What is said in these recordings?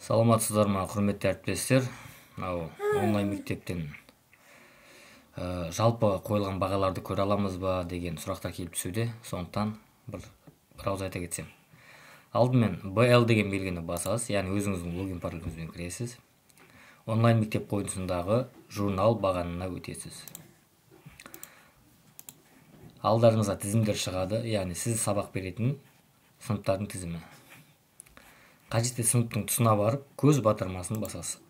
Саламатсыздар ма, құрметті әріптестер? Онлайн мектептен жалпы қойылған бағаларды көре аламыз ба деген сұрақтар келіп түсуде. Сондықтан бір ауыз айта кетсем. Алдымен BL деген белгіні басасыз, яғни өзіңіздің логин пароліңізбен кіресіз. Онлайн мектеп қойындысындағы журнал бағанына өтесіз. Алдарыңызға тізімдер шығады, яғни сіз сабақ беретін сыныптардың тізімі. Қажетті сыныптың тұсына барып, көз батырмасын басасыз.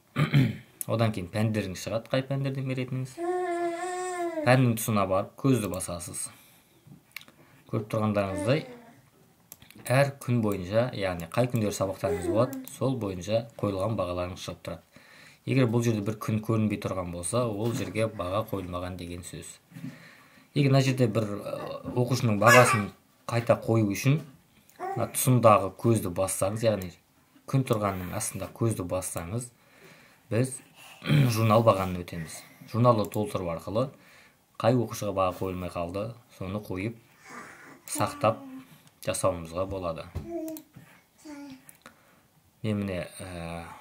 Одан кейін пәндеріңіз шығады, қай пәндерден беретініңіз. Пәннің тұсына барып, көзді басасыз. Көріп тұрғандарыңыздай, әр күн бойынша, яғни қай күндер сабақтарыңыз болады, сол бойынша қойылған бағаларыңыз шығып тұрады. Егер бұл жерде бір күн көрінбей тұрған болса, ол жерге баға қойылмаған деген сөз. Егер мына жерде бір оқушының бағасын қайта қою үшін тұсындағы көзді бассаңыз, яғни күн тұрғанның астында көзді бассаңыз, біз журнал бағанын өтеміз. Журналды толтыру арқылы қай оқушыға баға қойылмай қалды, соны қойып, сақтап жасауымызға болады. Мен міне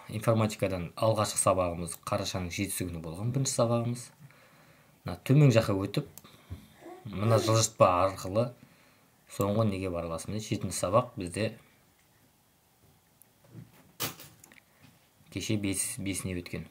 информатикадан алғашқы сабағымыз қарашаның 7-сі күні болған, бірінші сабағымыз. Төмен жаққа өтіп, мына жылжытпа арқылы соңғы неге бара аласыз. 7-ші сабақ бізде кеше 5-іне өткен.